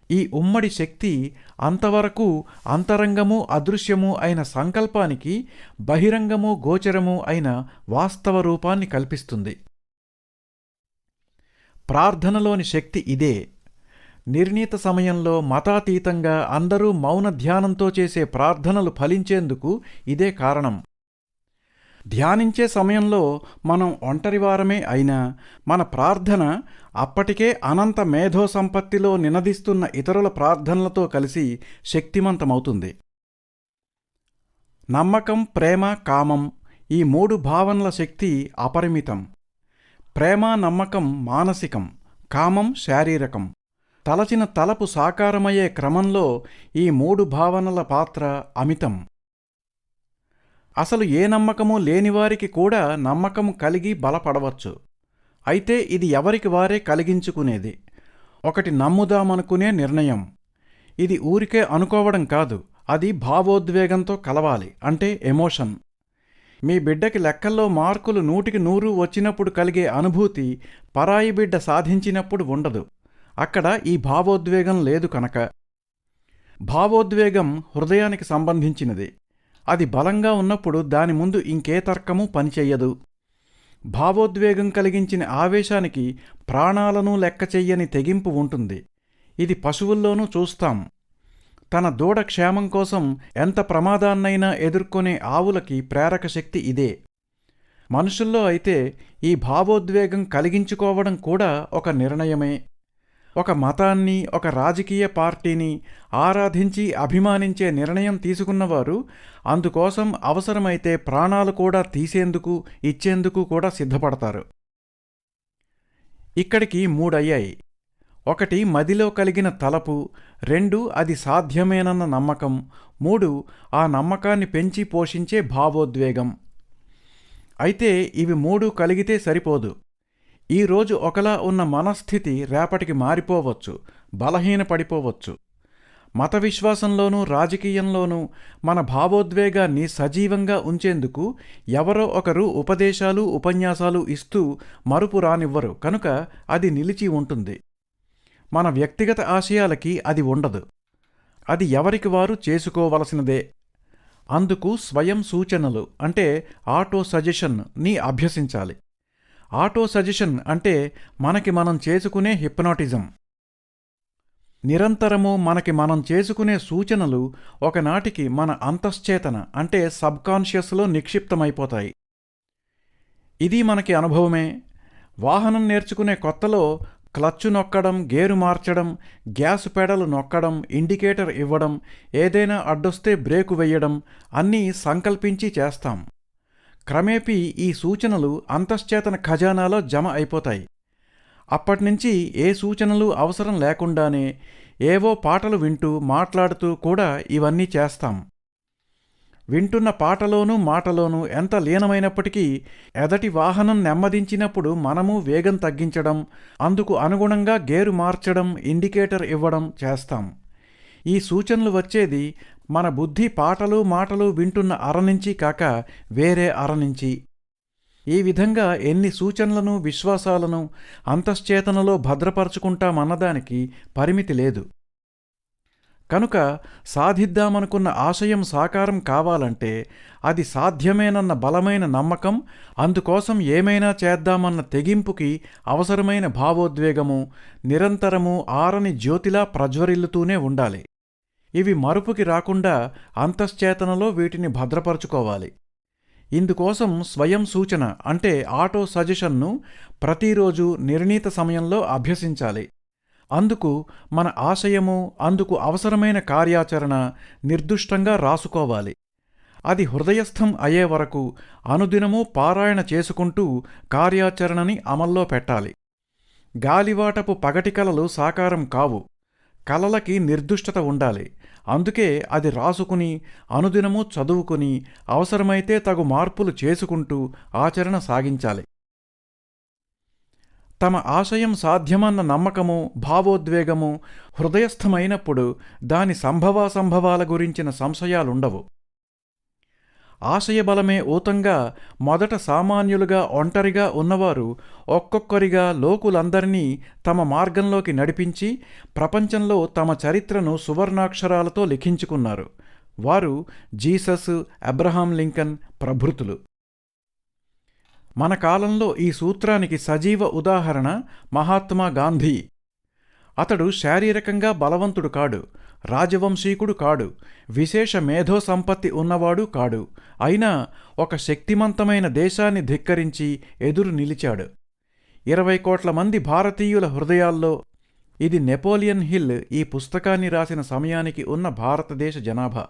Speaker 1: ఈ ఉమ్మడి శక్తి అంతవరకు అంతరంగము అదృశ్యము అయిన సంకల్పానికి బహిరంగము గోచరము అయిన వాస్తవ రూపాన్ని కల్పిస్తుంది. ప్రార్థనలోని శక్తి ఇదే. నిర్ణీత సమయంలో మతాతీతంగా అందరూ మౌన ధ్యానంతో చేసే ప్రార్థనలు ఫలించేందుకు ఇదే కారణం. ధ్యానించే సమయంలో మనం ఒంటరివారమే అయినా మన ప్రార్థన అప్పటికే అనంత మేధో సంపత్తిలో నినదిస్తున్న ఇతరుల ప్రార్థనలతో కలిసి శక్తిమంతమవుతుంది. నమ్మకం, ప్రేమ, కామం ఈ మూడు భావనల శక్తి అపరిమితం. ప్రేమ, నమ్మకం మానసికం, కామం శారీరకం. తలచిన తలపు సాకారమయ్యే క్రమంలో ఈ మూడు భావనల పాత్ర అమితం. అసలు ఏ నమ్మకము లేనివారికి కూడా నమ్మకం కలిగి బలపడవచ్చు. అయితే ఇది ఎవరికి వారే కలిగించుకునేది. ఒకటి నమ్ముదామనుకునే నిర్ణయం. ఇది ఊరికే అనుకోవడం కాదు, అది భావోద్వేగంతో కలవాలి, అంటే ఎమోషన్. మీ బిడ్డకి లెక్కల్లో మార్కులు 100కి 100 వచ్చినప్పుడు కలిగే అనుభూతి పరాయి బిడ్డ సాధించినప్పుడు ఉండదు. అక్కడ ఈ భావోద్వేగం లేదు కనుక. భావోద్వేగం హృదయానికి సంబంధించినది. అది బలంగా ఉన్నప్పుడు దాని ముందు ఇంకే తర్కమూ పనిచెయ్యదు. భావోద్వేగం కలిగించిన ఆవేశానికి ప్రాణాలను లెక్క చెయ్యని తెగింపు ఉంటుంది. ఇది పశువుల్లోనూ చూస్తాం. తన దూడ క్షేమం కోసం ఎంత ప్రమాదాన్నైనా ఎదుర్కొనే ఆవులకి ప్రేరక శక్తి ఇదే. మనుషుల్లో అయితే ఈ భావోద్వేగం కలిగించుకోవడం కూడా ఒక నిర్ణయమే. ఒక మతాన్ని, ఒక రాజకీయ పార్టీని ఆరాధించి అభిమానించే నిర్ణయం తీసుకున్నవారు అందుకోసం అవసరమైతే ప్రాణాలు కూడా తీసేందుకు, ఇచ్చేందుకు కూడా సిద్ధపడతారు. ఇక్కడికి 3 అయ్యాయి. 1 మదిలో కలిగిన తలపు, 2 అది సాధ్యమేనన్న నమ్మకం, 3 ఆ నమ్మకాన్ని పెంచి పోషించే భావోద్వేగం. అయితే ఇవి 3 కలిగితే సరిపోదు. ఈరోజు ఒకలా ఉన్న మనస్థితి రేపటికి మారిపోవచ్చు, బలహీనపడిపోవచ్చు. మత విశ్వాసంలోనూ రాజకీయంలోనూ మన భావోద్వేగాన్ని సజీవంగా ఉంచేందుకు ఎవరో ఒకరు ఉపదేశాలు, ఉపన్యాసాలు ఇస్తూ మరుపు రానివ్వరు కనుక అది నిలిచి ఉంటుంది. మన వ్యక్తిగత ఆశయాలకి అది ఉండదు. అది ఎవరికి వారు చేసుకోవలసినదే. అందుకు స్వయం సూచనలు అంటే ఆటో సజెషన్ని అభ్యసించాలి. ఆటో సజెషన్ అంటే మనకి మనం చేసుకునే హిప్నాటిజం. నిరంతరము మనకి మనం చేసుకునే సూచనలు ఒకనాటికి మన అంతశ్చేతన అంటే సబ్కాన్షియస్లో నిక్షిప్తమైపోతాయి. ఇది మనకి అనుభవమే. వాహనం నేర్చుకునే కొత్తలో క్లచ్చు నొక్కడం, గేరు మార్చడం, గ్యాస్ పెడలు నొక్కడం, ఇండికేటర్ ఇవ్వడం, ఏదైనా అడ్డొస్తే బ్రేకు వెయ్యడం అన్నీ సంకల్పించి చేస్తాం. క్రమేపీ ఈ సూచనలు అంతశ్చేతన ఖజానాలో జమ అయిపోతాయి. అప్పటినుంచి ఏ సూచనలు అవసరం లేకుండానే ఏవో పాటలు వింటూ మాట్లాడుతూ కూడా ఇవన్నీ చేస్తాం. వింటున్న పాటలోనూ మాటలోనూ ఎంత లీనమైనప్పటికీ ఎదటి వాహనం నెమ్మదించినప్పుడు మనము వేగం తగ్గించడం, అందుకు అనుగుణంగా గేరు మార్చడం, ఇండికేటర్ ఇవ్వడం చేస్తాం. ఈ సూచనలు వచ్చేది మన బుద్ధి పాటలు మాటలు వింటున్న అరనుంచి కాక వేరే అరనుంచి. ఈ విధంగా ఎన్ని సూచనలను విశ్వాసాలను అంతశ్చేతనలో భద్రపరుచుకుంటామన్నదానికి పరిమితి లేదు. కనుక సాధిద్దామనుకున్న ఆశయం సాకారం కావాలంటే అది సాధ్యమేనన్న బలమైన నమ్మకం, అందుకోసం ఏమైనా చేద్దామన్న తెగింపుకి అవసరమైన భావోద్వేగము నిరంతరము ఆరని జ్యోతిలా ప్రజ్వరిల్లుతూనే ఉండాలి. ఇవి మరుపుకి రాకుండా అంతశ్చేతనలో వీటిని భద్రపరుచుకోవాలి. ఇందుకోసం స్వయం సూచన అంటే ఆటో సజెషన్ను ప్రతిరోజు నిర్ణీత సమయంలో అభ్యసించాలి. అందుకు మన ఆశయము, అందుకు అవసరమైన కార్యాచరణ నిర్దుష్టంగా రాసుకోవాలి. అది హృదయస్థం అయ్యే వరకు అనుదినము పారాయణ చేసుకుంటూ కార్యాచరణని అమల్లో పెట్టాలి. గాలివాటపు పగటి కలలు సాకారం కావు. కలలకి నిర్దుష్టత ఉండాలి. అందుకే అది రాసుకుని అనుదినము చదువుకుని అవసరమైతే తగు మార్పులు చేసుకుంటూ ఆచరణ సాగించాలి. తమ ఆశయం సాధ్యమన్న నమ్మకము, భావోద్వేగము హృదయస్థమైనప్పుడు దాని సంభవాసంభవాల గురించిన సంశయాలుండవు. ఆశయబలమే ఊతంగా మొదట సామాన్యులుగా ఒంటరిగా ఉన్నవారు ఒక్కొక్కరిగా లోకులందరినీ తమ మార్గంలోకి నడిపించి ప్రపంచంలో తమ చరిత్రను సువర్ణాక్షరాలతో లిఖించుకున్నారు. వారు జీసస్, అబ్రహాం లింకన్ ప్రభృతులు. మన కాలంలో ఈ సూత్రానికి సజీవ ఉదాహరణ మహాత్మా గాంధీ. అతడు శారీరకంగా బలవంతుడు కాడు, రాజవంశీకుడు కాడు, విశేష మేధో సంపత్తి ఉన్నవాడు కాడు. అయినా ఒక శక్తిమంతమైన దేశాన్ని ధిక్కరించి ఎదురు నిలిచాడు. 20 కోట్ల మంది భారతీయుల హృదయాల్లో, ఇది నెపోలియన్ హిల్ ఈ పుస్తకాన్ని రాసిన సమయానికి ఉన్న భారతదేశ జనాభా,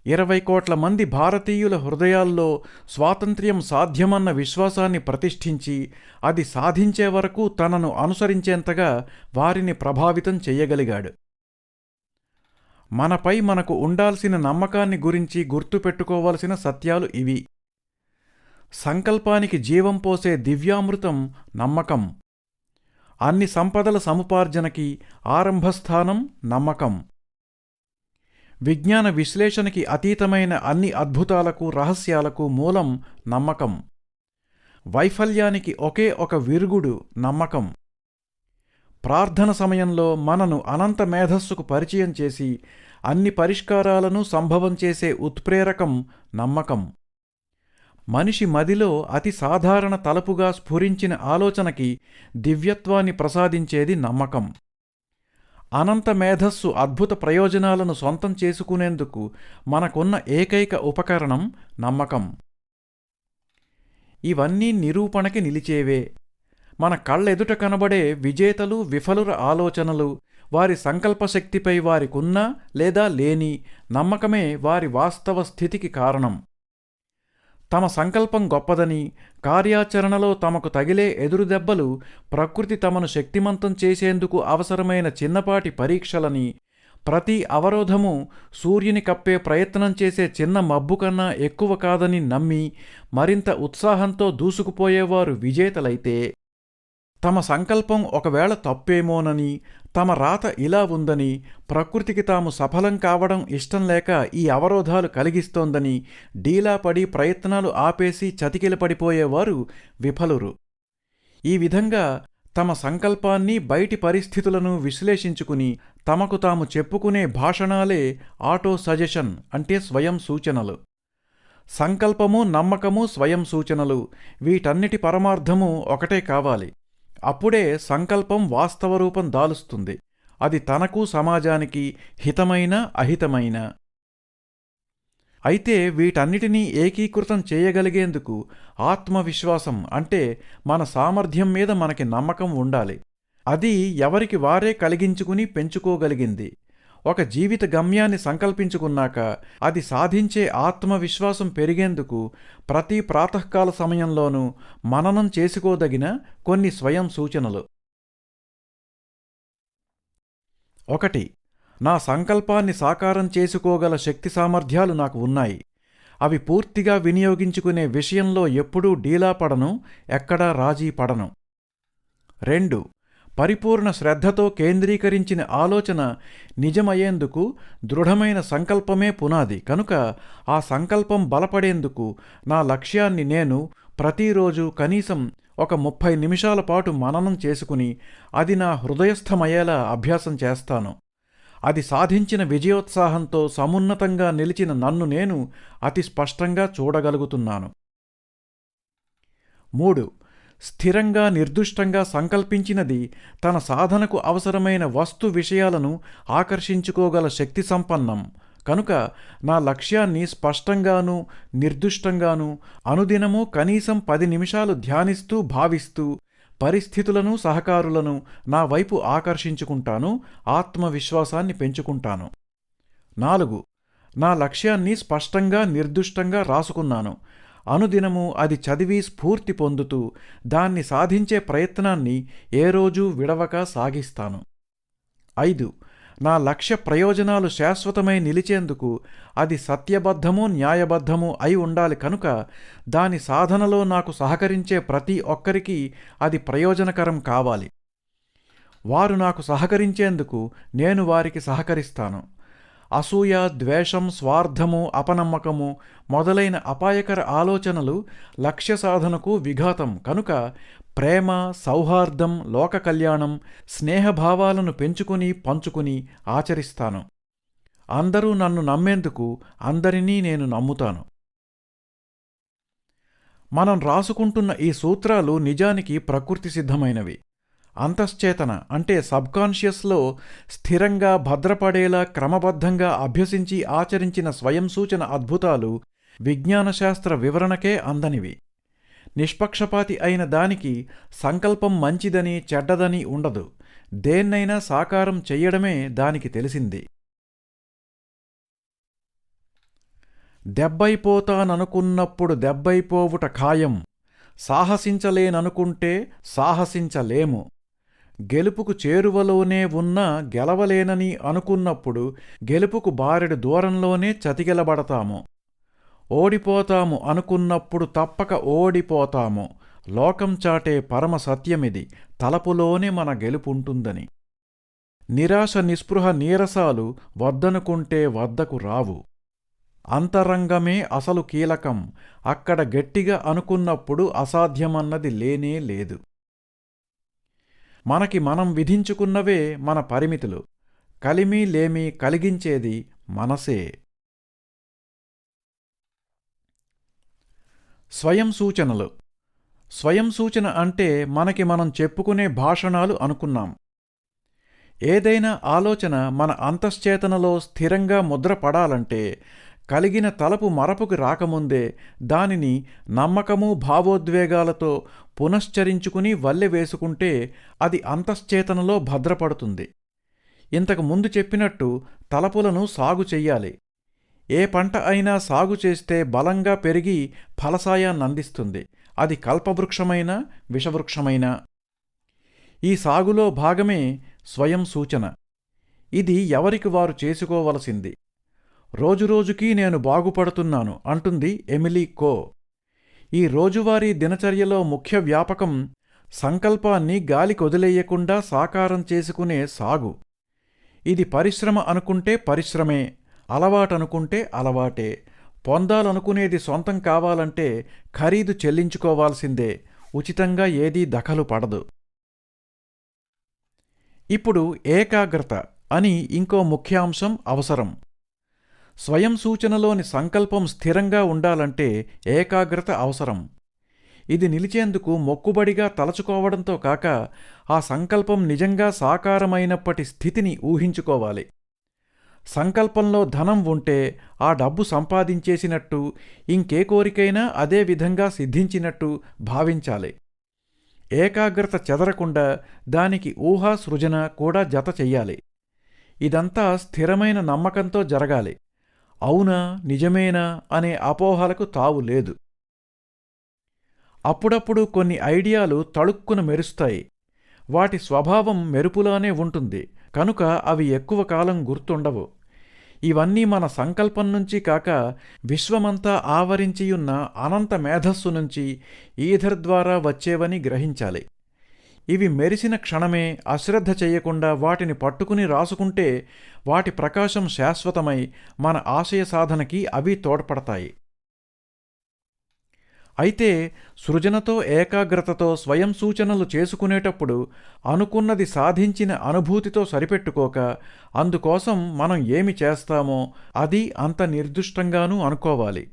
Speaker 1: 20 కోట్ల మంది భారతీయుల హృదయాల్లో స్వాతంత్ర్యం సాధ్యమన్న విశ్వాసాన్ని ప్రతిష్ఠించి అది సాధించే వరకు తనను అనుసరించేంతగా వారిని ప్రభావితం చెయ్యగలిగాడు. మనపై మనకు ఉండాల్సిన నమ్మకాన్ని గురించి గుర్తుపెట్టుకోవలసిన సత్యాలు ఇవి. సంకల్పానికి జీవం పోసే దివ్యామృతం నమ్మకం. అన్ని సంపదల సముపార్జనకి ఆరంభస్థానం నమ్మకం. విజ్ఞాన విశ్లేషణకి అతీతమైన అన్ని అద్భుతాలకు రహస్యాలకు మూలం నమ్మకం. వైఫల్యానికి ఒకే ఒక విరుగుడు నమ్మకం. ప్రార్థన సమయంలో మనను అనంత మేధస్సుకు పరిచయం చేసి అన్ని పరిష్కారాలను సంభవం చేసే ఉత్ప్రేరకం నమ్మకం. మనిషి మదిలో అతి సాధారణ తలపుగా స్ఫురించిన ఆలోచనకి దివ్యత్వాన్ని ప్రసాదించేది నమ్మకం. అనంత మేధస్సు అద్భుత ప్రయోజనాలను సొంతం చేసుకునేందుకు మనకున్న ఏకైక ఉపకరణం నమ్మకం. ఇవన్నీ నిరూపణకి నిలిచేవే. మన కళ్ళెదుట కనబడే విజేతలు విఫలుర ఆలోచనలు, వారి సంకల్పశక్తిపై వారికున్న లేదా లేని నమ్మకమే వారి వాస్తవ స్థితికి కారణం. తమ సంకల్పం గొప్పదని, కార్యాచరణలో తమకు తగిలే ఎదురుదెబ్బలు ప్రకృతి తమను శక్తిమంతం చేసేందుకు అవసరమైన చిన్నపాటి పరీక్షలని, ప్రతి అవరోధము సూర్యుని కప్పే ప్రయత్నం చేసే చిన్న మబ్బు కన్నా ఎక్కువ కాదని నమ్మి మరింత ఉత్సాహంతో దూసుకుపోయేవారు విజేతలైతే, తమ సంకల్పం ఒకవేళ తప్పేమోనని, తమ రాత ఇలా ఉందని, ప్రకృతికి తాము సఫలం కావడం ఇష్టం లేక ఈ అవరోధాలు కలిగిస్తోందని డీలాపడి ప్రయత్నాలు ఆపేసి చతికిలపడిపోయేవారు విఫలురు. ఈ విధంగా తమ సంకల్పాన్ని, బయటి పరిస్థితులను విశ్లేషించుకుని తమకు తాము చెప్పుకునే భాషణాలే ఆటో సజెషన్ అంటే స్వయం సూచనలు. సంకల్పము, నమ్మకము, స్వయం సూచనలు వీటన్నిటి పరమార్థము ఒకటే కావాలి. అప్పుడే సంకల్పం వాస్తవ రూపం దాలుస్తుంది. అది తనకు సమాజానికి హితమైన అహితమైన. అయితే వీటన్నిటినీ ఏకీకృతం చేయగలిగేందుకు ఆత్మవిశ్వాసం అంటే మన సామర్థ్యం మీద మనకి నమ్మకం ఉండాలి. అది ఎవరికి వారే కలిగించుకుని పెంచుకోగలిగింది. ఒక జీవిత గమ్యాన్ని సంకల్పించుకున్నాక అది సాధించే ఆత్మవిశ్వాసం పెరిగేందుకు ప్రతి ప్రాతకాల సమయంలోనూ మననం చేసుకోదగిన కొన్ని స్వయం సూచనలు. 1. నా సంకల్పాన్ని సాకారం చేసుకోగల శక్తి సామర్థ్యాలు నాకు ఉన్నాయి. అవి పూర్తిగా వినియోగించుకునే విషయంలో ఎప్పుడూ డీలా పడను, ఎక్కడా రాజీ పడను. 2. పరిపూర్ణ శ్రద్ధతో కేంద్రీకరించిన ఆలోచన నిజమయ్యేందుకు దృఢమైన సంకల్పమే పునాది కనుక ఆ సంకల్పం బలపడేందుకు నా లక్ష్యాన్ని నేను ప్రతిరోజు కనీసం ఒక 30 నిమిషాల పాటు మననం చేసుకుని అది నా హృదయస్థమయ్యేలా అభ్యాసం చేస్తాను. అది సాధించిన విజయోత్సాహంతో సమున్నతంగా నిలిచిన నన్ను నేను అతి స్పష్టంగా చూడగలుగుతున్నాను. 3. స్థిరంగా నిర్దుష్టంగా సంకల్పించినది తన సాధనకు అవసరమైన వస్తు విషయాలను ఆకర్షించుకోగల శక్తి సంపన్నం కనుక నా లక్ష్యాన్ని స్పష్టంగానూ నిర్దుష్టంగానూ అనుదినము కనీసం 10 నిమిషాలు ధ్యానిస్తూ భావిస్తూ పరిస్థితులను సహకారులను నా వైపు ఆకర్షించుకుంటాను, ఆత్మవిశ్వాసాన్ని పెంచుకుంటాను. 4. నా లక్ష్యాన్ని స్పష్టంగా నిర్దుష్టంగా రాసుకున్నాను. అనుదినము అది చదివి స్ఫూర్తి పొందుతూ దాన్ని సాధించే ప్రయత్నాన్ని ఏ రోజూ విడవక సాగిస్తాను. 5. నా లక్ష్య ప్రయోజనాలు శాశ్వతమై నిలిచేందుకు అది సత్యబద్ధమూ న్యాయబద్ధమూ అయి ఉండాలి కనుక దాని సాధనలో నాకు సహకరించే ప్రతి ఒక్కరికి అది ప్రయోజనకరం కావాలి. వారు నాకు సహకరించేందుకు నేను వారికి సహకరిస్తాను. అసూయ, ద్వేషం, స్వార్థము, అపనమ్మకము మొదలైన అపాయకర ఆలోచనలు లక్ష్య సాధనకు విఘాతం కనుక ప్రేమ, సౌహార్దం, లోక కళ్యాణం, స్నేహభావాలను పెంచుకుని పంచుకుని ఆచరిస్తాను. అందరూ నన్ను నమ్మేందుకు అందరినీ నేను నమ్ముతాను. మనం రాసుకుంటున్న ఈ సూత్రాలు నిజానికి ప్రకృతి సిద్ధమైనవి. అంతశ్చేతన అంటే సబ్కాన్షియస్లో స్థిరంగా భద్రపడేలా క్రమబద్ధంగా అభ్యసించి ఆచరించిన స్వయం సూచన అద్భుతాలు విజ్ఞానశాస్త్ర వివరణకే అందనివి. నిష్పక్షపాతి అయిన దానికి సంకల్పం మంచిదని చెడ్డదని ఉండదు. దేన్నైనా సాకారం చెయ్యడమే దానికి తెలిసింది. దెబ్బైపోతాననుకున్నప్పుడు దెబ్బైపోవుట ఖాయం, సాహసించలేననుకుంటే సాహసించలేము. గెలుపుకు చేరువలోనే ఉన్నా గెలవలేనని అనుకున్నప్పుడు గెలుపుకు బారెడు దూరంలోనే చతికిలబడతాము. ఓడిపోతాము అనుకున్నప్పుడు తప్పక ఓడిపోతాము. లోకం చాటే పరమ సత్యమిది, తలపులోనే మన గెలుపుంటుందని. నిరాశ, నిస్పృహ, నీరసాలు వద్దనుకుంటే వద్దకు రావు. అంతరంగమే అసలు కీలకం. అక్కడ గట్టిగా అనుకున్నప్పుడు అసాధ్యమన్నది లేనే లేదు. మనకి మనం విధించుకున్నవే మన పరిమితులు. కలిమి లేమి కలిగించేది మనసే. స్వయం సూచనలు. స్వయం సూచన అంటే మనకి మనం చెప్పుకునే భాషణాలు అనుకున్నాం. ఏదైనా ఆలోచన మన అంతశ్చేతనలో స్థిరంగా ముద్రపడాలంటే కలిగిన తలపు మరపుకి రాకముందే దానిని నమ్మకము, భావోద్వేగాలతో పునశ్చరించుకుని వల్లె వేసుకుంటే అది అంతశ్చేతనలో భద్రపడుతుంది. ఇంతకు ముందు చెప్పినట్టు తలపులను సాగు చెయ్యాలి. ఏ పంట అయినా సాగు చేస్తే బలంగా పెరిగి ఫలసాయాన్నందిస్తుంది. అది కల్పవృక్షమైనా విషవృక్షమైనా. ఈ సాగులో భాగమే స్వయం సూచన. ఇది ఎవరికి వారు చేసుకోవలసింది. రోజురోజుకీ నేను బాగుపడుతున్నాను అంటుంది ఎమిలీ కో. ఈ రోజువారీ దినచర్యలో ముఖ్య వ్యాపకం సంకల్పాన్ని గాలికొదిలేయకుండా సాకారం చేసుకునే సాగు. ఇది పరిశ్రమ అనుకుంటే పరిశ్రమే, అలవాటనుకుంటే అలవాటే. పొందాలనుకునేది సొంతం కావాలంటే ఖరీదు చెల్లించుకోవాల్సిందే. ఉచితంగా ఏదీ దఖలు పడదు. ఇప్పుడు ఏకాగ్రత అని ఇంకో ముఖ్యాంశం అవసరం. స్వయం సూచనలోని సంకల్పం స్థిరంగా ఉండాలంటే ఏకాగ్రత అవసరం. ఇది నిలిచేందుకు మొక్కుబడిగా తలచుకోవడంతో కాక ఆ సంకల్పం నిజంగా సాకారమైనప్పటి స్థితిని ఊహించుకోవాలి. సంకల్పంలో ధనం ఉంటే ఆ డబ్బు సంపాదించేసినట్టు, ఇంకే కోరికైనా అదే విధంగా సిద్ధించినట్టు భావించాలి. ఏకాగ్రత చెదరకుండా దానికి ఊహా సృజన కూడా జత చెయ్యాలి. ఇదంతా స్థిరమైన నమ్మకంతో జరగాలి. అవునా, నిజమేనా అనే అపోహలకు తావు లేదు. అప్పుడప్పుడు కొన్ని ఐడియాలు తళుక్కున మెరుస్తాయి. వాటి స్వభావం మెరుపులానే ఉంటుంది కనుక అవి ఎక్కువ కాలం గుర్తుండవు. ఇవన్నీ మన సంకల్పం నుంచి కాక విశ్వమంతా ఆవరించియున్న అనంత మేధస్సు నుంచి ఈథర్ ద్వారా వచ్చేవని గ్రహించాలి. ఇవి మెరిసిన క్షణమే అశ్రద్ధ చెయ్యకుండా వాటిని పట్టుకుని రాసుకుంటే వాటి ప్రకాశం శాశ్వతమై మన ఆశయ సాధనకి అవి తోడ్పడతాయి. అయితే సృజనతో ఏకాగ్రతతో స్వయం సూచనలు చేసుకునేటప్పుడు అనుకున్నది సాధించిన అనుభూతితో సరిపెట్టుకోక అందుకోసం మనం ఏమి చేస్తామో అది అంత నిర్దిష్టంగానూ అనుకోవాలి.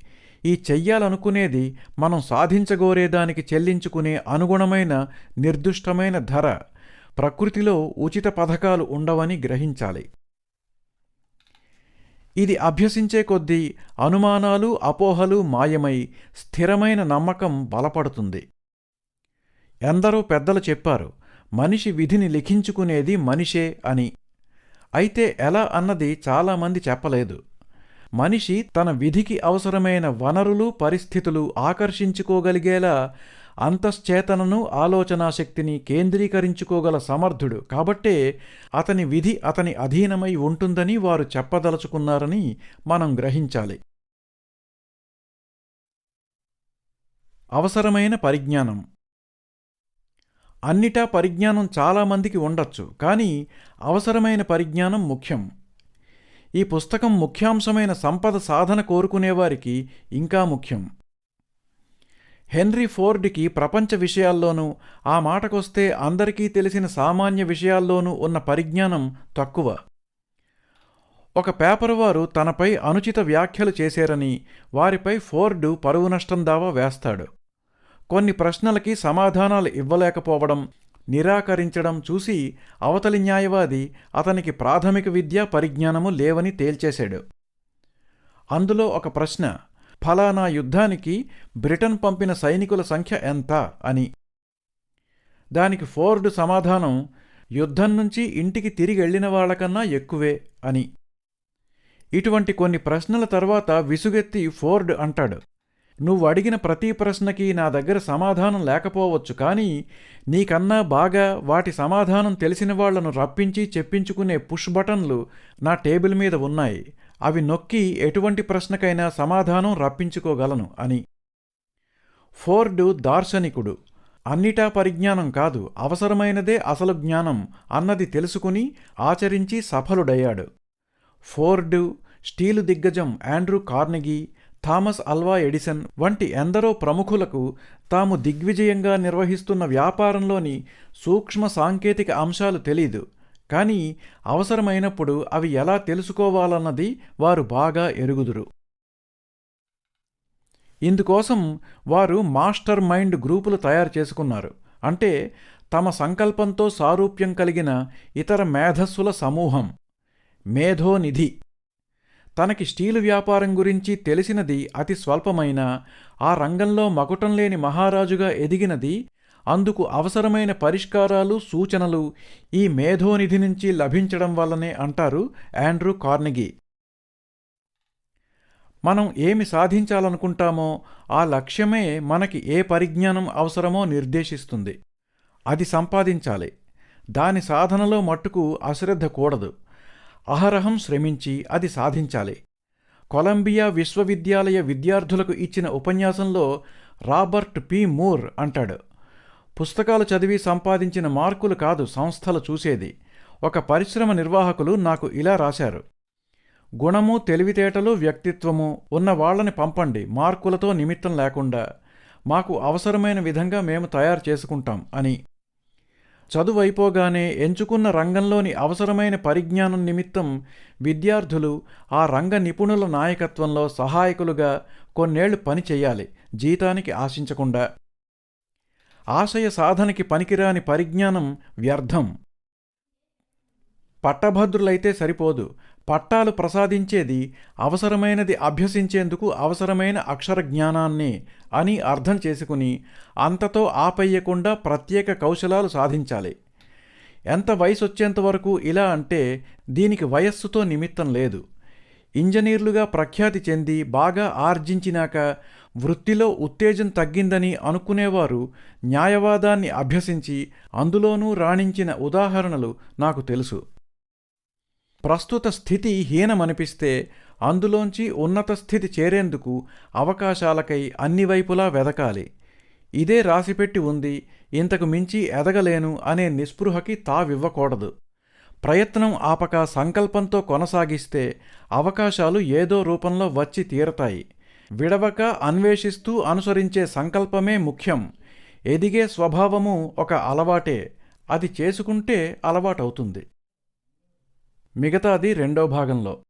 Speaker 1: ఈ చెయ్యాలనుకునేది మనం సాధించగోరేదానికి చెల్లించుకునే అనుగుణమైన నిర్దిష్టమైన ధర. ప్రకృతిలో ఉచిత పథకాలు ఉండవని గ్రహించాలి. ఇది అభ్యసించే కొద్దీ అనుమానాలు అపోహలు మాయమై స్థిరమైన నమ్మకం బలపడుతుంది. ఎందరో పెద్దలు చెప్పారు, మనిషి విధిని లిఖించుకునేది మనిషే అని. అయితే ఎలా అన్నది చాలామంది చెప్పలేదు. మనిషి తన విధికి అవసరమైన వనరులు పరిస్థితులు ఆకర్షించుకోగలిగేలా అంతశ్చేతనను ఆలోచనాశక్తిని కేంద్రీకరించుకోగల సమర్థుడు కాబట్టే అతని విధి అతని అధీనమై ఉంటుందని వారు చెప్పదలుచుకున్నారని మనం గ్రహించాలి. అవసరమైన పరిజ్ఞానం. అన్నిటా పరిజ్ఞానం చాలామందికి ఉండొచ్చు, కానీ అవసరమైన పరిజ్ఞానం ముఖ్యం. ఈ పుస్తకం ముఖ్యాంశమైన సంపద సాధన కోరుకునేవారికి ఇంకా ముఖ్యం. హెన్రీ ఫోర్డ్కి ప్రపంచ విషయాల్లోనూ, ఆ మాటకొస్తే అందరికీ తెలిసిన సామాన్య విషయాల్లోనూ ఉన్న పరిజ్ఞానం తక్కువ. ఒక పేపరు వారు తనపై అనుచిత వ్యాఖ్యలు చేశారని వారిపై ఫోర్డు పరువు నష్టం దావా వేస్తాడు. కొన్ని ప్రశ్నలకి సమాధానాలు ఇవ్వలేకపోవడం, నిరాకరించడం చూసి అవతలి న్యాయవాది అతనికి ప్రాథమిక విద్యా పరిజ్ఞానము లేవని తేల్చేశాడు. అందులో ఒక ప్రశ్న, ఫలానా యుద్ధానికి బ్రిటన్ పంపిన సైనికుల సంఖ్య ఎంత అని. దానికి ఫోర్డు సమాధానం, యుద్ధం నుంచి ఇంటికి తిరిగెళ్లిన వాళ్లకన్నా ఎక్కువే అని. ఇటువంటి కొన్ని ప్రశ్నల తర్వాత విసుగెత్తి ఫోర్డ్ అంటాడు, నువ్వు అడిగిన ప్రతి ప్రశ్నకి నా దగ్గర సమాధానం లేకపోవచ్చు, కానీ నీకన్నా బాగా వాటి సమాధానం తెలిసిన వాళ్లను రప్పించి చెప్పించుకునే పుష్ బటన్లు నా టేబుల్ మీద ఉన్నాయి. అవి నొక్కి ఎటువంటి ప్రశ్నకైనా సమాధానం రప్పించుకోగలను అని. ఫోర్డు దార్శనికుడు. అన్నిటా పరిజ్ఞానం కాదు, అవసరమైనదే అసలు జ్ఞానం అన్నది తెలుసుకుని ఆచరించి సఫలుడయ్యాడు. ఫోర్డు, స్టీలు దిగ్గజం Andrew Carnegie, Thomas Alva Edison వంటి ఎందరో ప్రముఖులకు తాము దిగ్విజయంగా నిర్వహిస్తున్న వ్యాపారంలోని సూక్ష్మ సాంకేతిక అంశాలు తెలీదు, కానీ అవసరమైనప్పుడు అవి ఎలా తెలుసుకోవాలన్నది వారు బాగా ఎరుగుదురు. ఇందుకోసం వారు మాస్టర్ మైండ్ గ్రూపులు తయారు చేసుకున్నారు. అంటే తమ సంకల్పంతో సారూప్యం కలిగిన ఇతర మేధస్సుల సమూహం, మేధోనిధి. తనకి స్టీలు వ్యాపారం గురించి తెలిసినది అతి స్వల్పమైన, ఆ రంగంలో మకుటం లేని మహారాజుగా ఎదిగినది, అందుకు అవసరమైన పరిష్కారాలు సూచనలు ఈ మేధోనిధి నుంచి లభించడం వల్లనే అంటారు ఆండ్రూ కార్నెగీ. మనం ఏమి సాధించాలనుకుంటామో ఆ లక్ష్యమే మనకి ఏ పరిజ్ఞానం అవసరమో నిర్దేశిస్తుంది. అది సంపాదించాలి. దాని సాధనలో మట్టుకు అశ్రద్ధ కూడదు. అహరహం శ్రమించి అది సాధించాలి. కొలంబియా విశ్వవిద్యాలయ విద్యార్థులకు ఇచ్చిన ఉపన్యాసంలో రాబర్ట్ పి. మూర్ అంటాడు, పుస్తకాలు చదివి సంపాదించిన మార్కులు కాదు సంస్థలు చూసేది. ఒక పరిశ్రమ నిర్వాహకులు నాకు ఇలా రాశారు, గుణము తెలివితేటలు వ్యక్తిత్వము ఉన్న వాళ్లని పంపండి, మార్కులతో నిమిత్తం లేకుండా. మాకు అవసరమైన విధంగా మేము తయారు చేసుకుంటాం అని. చదువైపోగానే ఎంచుకున్న రంగంలోని అవసరమైన పరిజ్ఞానం నిమిత్తం విద్యార్థులు ఆ రంగ నిపుణుల నాయకత్వంలో సహాయకులుగా కొన్నేళ్లు పని చెయ్యాలి, జీతానికి ఆశించకుండా. ఆశయ సాధనకి పనికిరాని పరిజ్ఞానం వ్యర్థం. పట్టభద్రులైతే సరిపోదు, పట్టాలు ప్రసాదించేది అవసరమైనది అభ్యసించేందుకు అవసరమైన అక్షర జ్ఞానాన్ని అని అర్థం చేసుకుని అంతతో ఆపేయకుండా ప్రత్యేక కౌశలాలు సాధించాలి. ఎంత వయసొచ్చేంత వరకు ఇలా అంటే దీనికి వయస్సుతో నిమిత్తం లేదు. ఇంజనీర్లుగా ప్రఖ్యాతి చెంది బాగా ఆర్జించినాక వృత్తిలో ఉత్తేజం తగ్గిందని అనుకునేవారు న్యాయవాదాన్ని అభ్యసించి అందులోనూ రాణించిన ఉదాహరణలు నాకు తెలుసు. ప్రస్తుత స్థితి హీనమనిపిస్తే అందులోంచి ఉన్నత స్థితి చేరేందుకు అవకాశాలకై అన్ని వైపులా వెదకాలి. ఇదే రాసిపెట్టి ఉంది, ఇంతకు మించి ఎదగలేను అనే నిస్పృహకి తావివ్వకూడదు. ప్రయత్నం ఆపక సంకల్పంతో కొనసాగిస్తే అవకాశాలు ఏదో రూపంలో వచ్చి తీరతాయి. విడవక అన్వేషిస్తూ అనుసరించే సంకల్పమే ముఖ్యం. ఎదిగే స్వభావము ఒక అలవాటే, అది చేసుకుంటే అలవాటవుతుంది. మిగతాది రెండో భాగంలో.